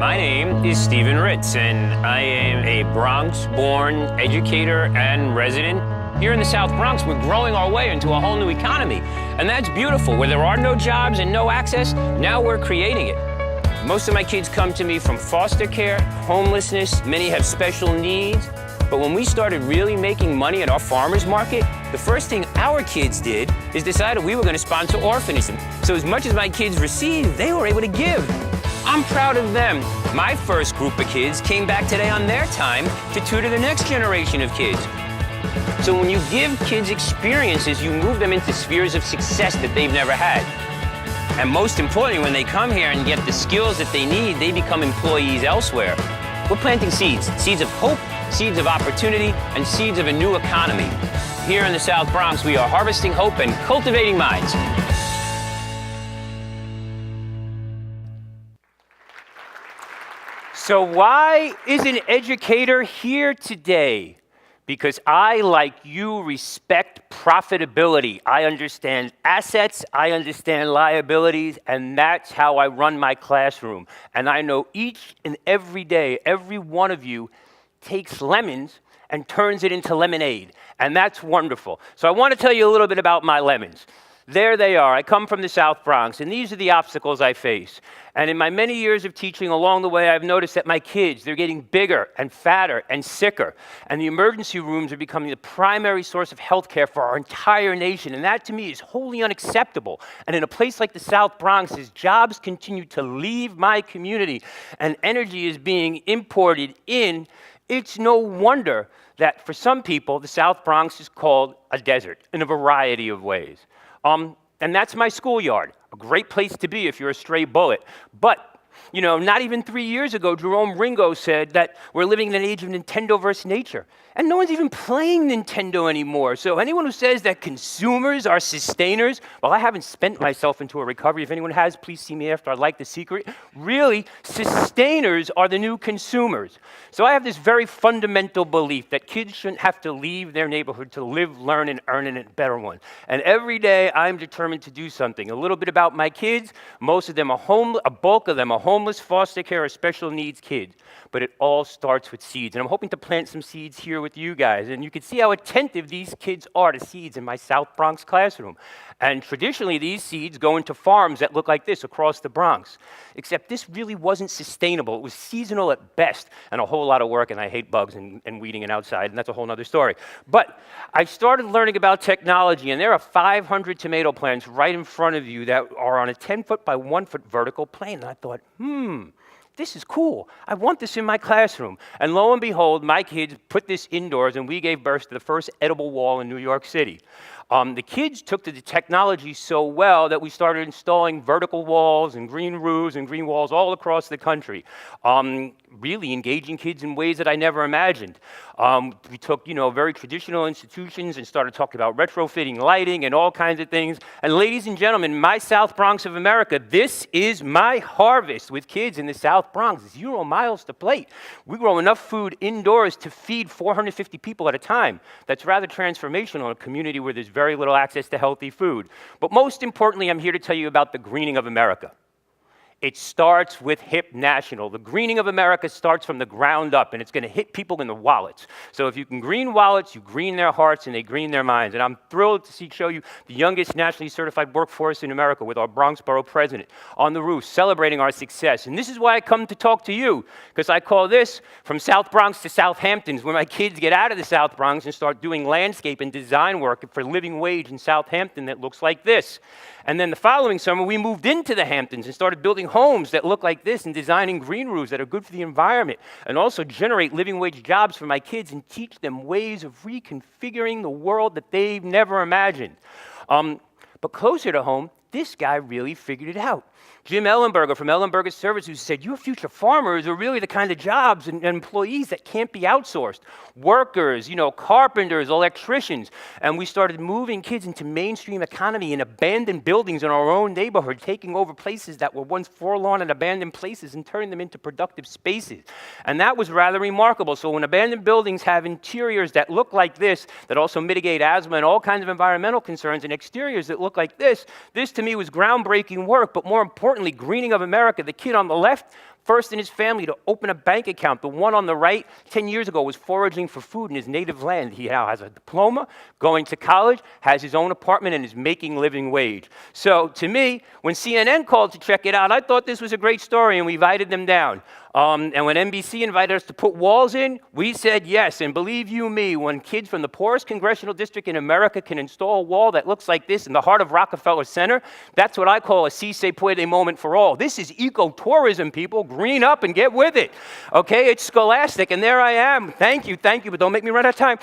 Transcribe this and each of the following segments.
My name is Stephen Ritz, and I am a Bronx-born educator and resident. Here in the South Bronx, we're growing our way into a whole new economy, and that's beautiful. Where there are no jobs and no access, now we're creating it. Most of my kids come to me from foster care, homelessness, many have special needs. But when we started really making money at our farmers market, the first thing our kids did is decided we were going to sponsor orphanages. So as much as my kids received, they were able to give. I'm proud of them. My first group of kids came back today on their time to tutor the next generation of kids. So when you give kids experiences, you move them into spheres of success that they've never had. And most importantly, when they come here and get the skills that they need, they become employees elsewhere. We're planting seeds, seeds of hope, seeds of opportunity, and seeds of a new economy. Here in the South Bronx, we are harvesting hope and cultivating minds. So why is an educator here today? Because I, like you, respect profitability. I understand assets, I understand liabilities, and that's how I run my classroom. And I know each and every day, every one of you takes lemons and turns it into lemonade. And that's wonderful. So I want to tell you a little bit about my lemons. There they are. I come from the South Bronx, and these are the obstacles I face. And in my many years of teaching along the way, I've noticed that my kids, they're getting bigger and fatter and sicker. And the emergency rooms are becoming the primary source of health care for our entire nation. And that, to me, is wholly unacceptable. And in a place like the South Bronx, as jobs continue to leave my community and energy is being imported in, it's no wonder that for some people, the South Bronx is called a desert in a variety of ways. And that's my schoolyard, a great place to be if you're a stray bullet. But, you know, not even 3 years ago, Jerome Ringo said that we're living in an age of Nintendo versus nature. And no one's even playing Nintendo anymore. So anyone who says that consumers are sustainers, well, I haven't spent myself into a recovery. If anyone has, please see me after. I'd like the secret. Really, sustainers are the new consumers. So I have this very fundamental belief that kids shouldn't have to leave their neighborhood to live, learn, and earn in a better one. And every day, I'm determined to do something. A little bit about my kids. Most of them are homeless, a bulk of them are homeless, foster care, or special needs kids. But it all starts with seeds. And I'm hoping to plant some seeds here with you guys. And you can see how attentive these kids are to seeds in my South Bronx classroom. And traditionally, these seeds go into farms that look like this across the Bronx. Except this really wasn't sustainable. It was seasonal at best and a whole lot of work, and I hate bugs and weeding and outside, and that's a whole other story. But I started learning about technology, and there are 500 tomato plants right in front of you that are on a 10-foot by 1-foot vertical plane. And I thought, this is cool. I want this in my classroom. And lo and behold, my kids put this indoors, and we gave birth to the first edible wall in New York City. The kids took to the technology so well that we started installing vertical walls and green roofs and green walls all across the country, really engaging kids in ways that I never imagined. We took, very traditional institutions and started talking about retrofitting lighting and all kinds of things. And ladies and gentlemen, my South Bronx of America, this is my harvest with kids in the South Bronx. 0 miles to plate. We grow enough food indoors to feed 450 people at a time. That's rather transformational in a community where there's very little access to healthy food. But most importantly, I'm here to tell you about the greening of America. It starts with HIP National. The greening of America starts from the ground up, and it's going to hit people in the wallets. So if you can green wallets, you green their hearts, and they green their minds. And I'm thrilled to show you the youngest nationally certified workforce in America with our Bronx Borough president on the roof celebrating our success. And this is why I come to talk to you, because I call this From South Bronx to Southampton, where my kids get out of the South Bronx and start doing landscape and design work for living wage in Southampton that looks like this. And then the following summer, we moved into the Hamptons and started building homes that look like this and designing green roofs that are good for the environment and also generate living wage jobs for my kids and teach them ways of reconfiguring the world that they've never imagined. But closer to home, this guy really figured it out. Jim Ellenberger from Ellenberger Services said, your future farmers are really the kind of jobs and employees that can't be outsourced. Workers, carpenters, electricians. And we started moving kids into mainstream economy in abandoned buildings in our own neighborhood, taking over places that were once forlorn and abandoned places and turning them into productive spaces. And that was rather remarkable. So when abandoned buildings have interiors that look like this, that also mitigate asthma and all kinds of environmental concerns, and exteriors that look like this to me was groundbreaking work, but more importantly, greening of America. The kid on the left first in his family to open a bank account. The one on the right, 10 years ago, was foraging for food in his native land. He now has a diploma, going to college, has his own apartment, and is making living wage. So to me, when CNN called to check it out, I thought this was a great story, and we invited them down. And when NBC invited us to put walls in, we said yes. And believe you me, when kids from the poorest congressional district in America can install a wall that looks like this in the heart of Rockefeller Center, that's what I call a si se puede moment for all. This is ecotourism, people. Green up and get with it. Okay, it's Scholastic, and there I am. Thank you, but don't make me run out of time.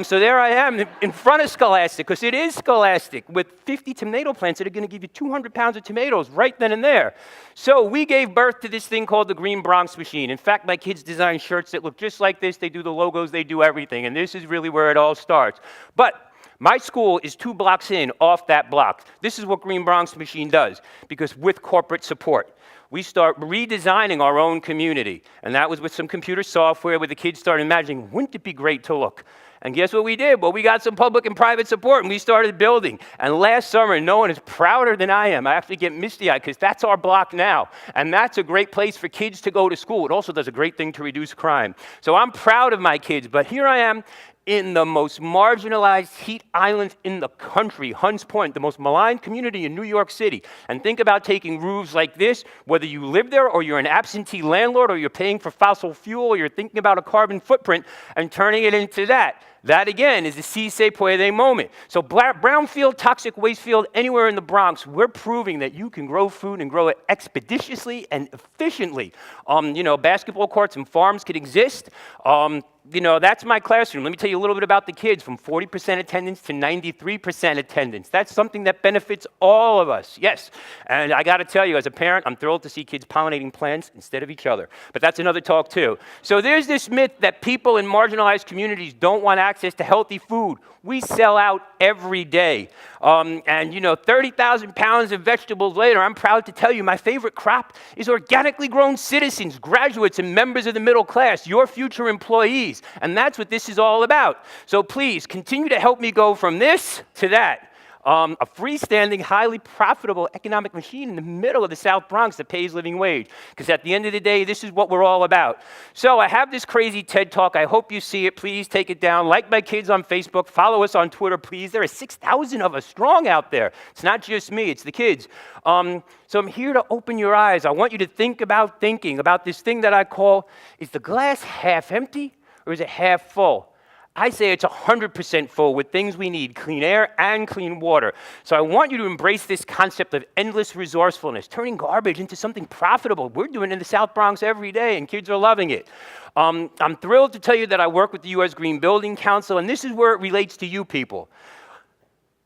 So there I am in front of Scholastic, because it is Scholastic, with 50 tomato plants that are going to give you 200 pounds of tomatoes right then and there. So we gave birth to this thing called the Green Bronx Machine. In fact, my kids design shirts that look just like this. They do the logos, they do everything, and this is really where it all starts. But my school is 2 blocks in off that block. This is what Green Bronx Machine does, because with corporate support, we start redesigning our own community. And that was with some computer software where the kids started imagining, wouldn't it be great to look? And guess what we did? Well, we got some public and private support, and we started building. And last summer, no one is prouder than I am. I actually get misty-eyed, because that's our block now. And that's a great place for kids to go to school. It also does a great thing to reduce crime. So I'm proud of my kids, but here I am in the most marginalized heat island in the country, Hunts Point, the most maligned community in New York City. And think about taking roofs like this, whether you live there or you're an absentee landlord or you're paying for fossil fuel or you're thinking about a carbon footprint, and turning it into that. That, again, is the si se puede moment. So brownfield, toxic waste field, anywhere in the Bronx, we're proving that you can grow food and grow it expeditiously and efficiently. Basketball courts and farms could exist. That's my classroom. Let me tell you a little bit about the kids, from 40% attendance to 93% attendance. That's something that benefits all of us, yes. And I got to tell you, as a parent, I'm thrilled to see kids pollinating plants instead of each other. But that's another talk, too. So there's this myth that people in marginalized communities don't want access to healthy food. We sell out every day. 30,000 pounds of vegetables later, I'm proud to tell you my favorite crop is organically grown citizens, graduates, and members of the middle class, your future employees. And that's what this is all about. So please, continue to help me go from this to that. A freestanding, highly profitable economic machine in the middle of the South Bronx that pays living wage. Because at the end of the day, this is what we're all about. So I have this crazy TED Talk. I hope you see it. Please take it down. Like my kids on Facebook. Follow us on Twitter, please. There are 6,000 of us strong out there. It's not just me. It's the kids. So I'm here to open your eyes. I want you to think about this thing that I call, is the glass half empty or is it half full? I say it's 100% full with things we need, clean air and clean water. So I want you to embrace this concept of endless resourcefulness, turning garbage into something profitable. We're doing it in the South Bronx every day, and kids are loving it. I'm thrilled to tell you that I work with the U.S. Green Building Council, and this is where it relates to you people.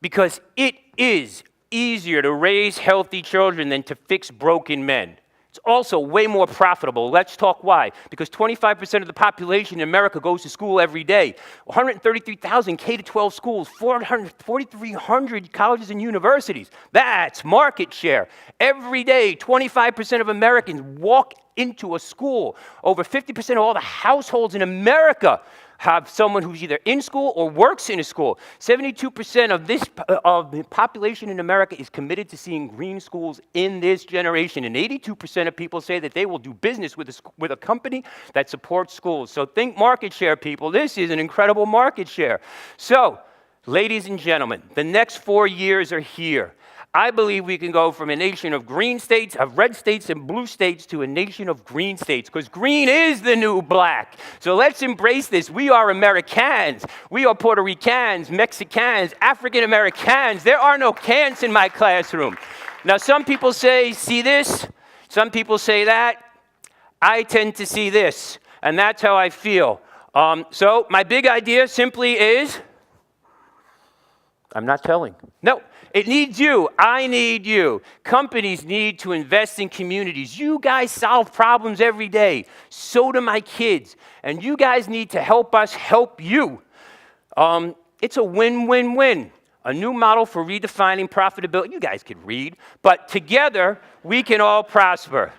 Because it is easier to raise healthy children than to fix broken men. It's also way more profitable. Let's talk why. Because 25% of the population in America goes to school every day. 133,000 K-12 schools, 4,300 colleges and universities. That's market share. Every day, 25% of Americans walk into a school. Over 50% of all the households in America have someone who's either in school or works in a school. 72% of the population in America is committed to seeing green schools in this generation, and 82% of people say that they will do business with a company that supports schools. So think market share, people. This is an incredible market share. So, ladies and gentlemen, the next 4 years are here. I believe we can go from a nation of green states, of red states and blue states, to a nation of green states, because green is the new black. So let's embrace this. We are Americans. We are Puerto Ricans, Mexicans, African Americans. There are no cans in my classroom. Now, some people say, see this? Some people say that. I tend to see this, and that's how I feel. So my big idea simply is, I'm not telling. No, it needs you. I need you. Companies need to invest in communities. You guys solve problems every day. So do my kids. And you guys need to help us help you. It's a win-win-win. A new model for redefining profitability. You guys could read. But together, we can all prosper.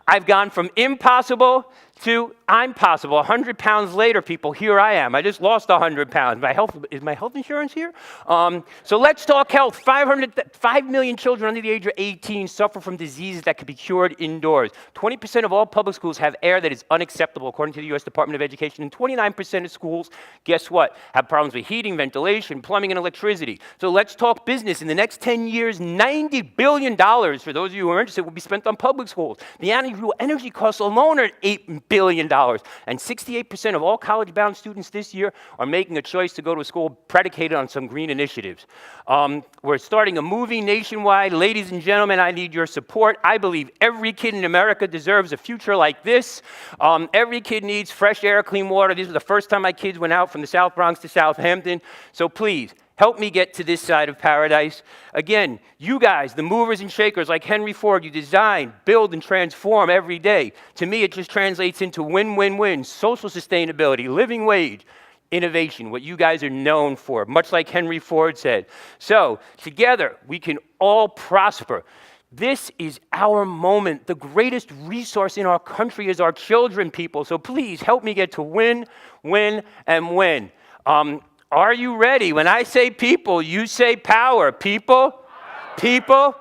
I've gone from impossible to I'm possible. 100 pounds later, people, here I am. I just lost 100 pounds. Is my health insurance here? So let's talk health. 5 million children under the age of 18 suffer from diseases that can be cured indoors. 20% of all public schools have air that is unacceptable, according to the U.S. Department of Education. And 29% of schools, guess what, have problems with heating, ventilation, plumbing, and electricity. So let's talk business. In the next 10 years, $90 billion, for those of you who are interested, will be spent on public schools. The annual energy costs alone are $8 billion. And 68% of all college-bound students this year are making a choice to go to a school predicated on some green initiatives. We're starting a movie nationwide. Ladies and gentlemen, I need your support. I believe every kid in America deserves a future like this. Every kid needs fresh air, clean water. This was the first time my kids went out from the South Bronx to Southampton. So please, help me get to this side of paradise. Again, you guys, the movers and shakers like Henry Ford, you design, build, and transform every day. To me, it just translates into win-win-win, social sustainability, living wage, innovation, what you guys are known for, much like Henry Ford said. So together, we can all prosper. This is our moment. The greatest resource in our country is our children, people. So please help me get to win, win, and win. Are you ready? When I say people, you say power. People? People?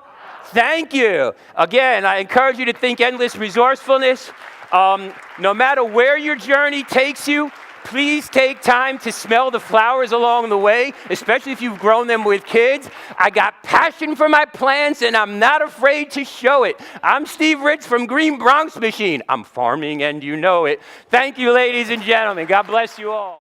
Thank you. Again, I encourage you to think endless resourcefulness. No matter where your journey takes you, please take time to smell the flowers along the way, especially if you've grown them with kids. I got passion for my plants, and I'm not afraid to show it. I'm Steve Ritz from Green Bronx Machine. I'm farming, and you know it. Thank you, ladies and gentlemen. God bless you all.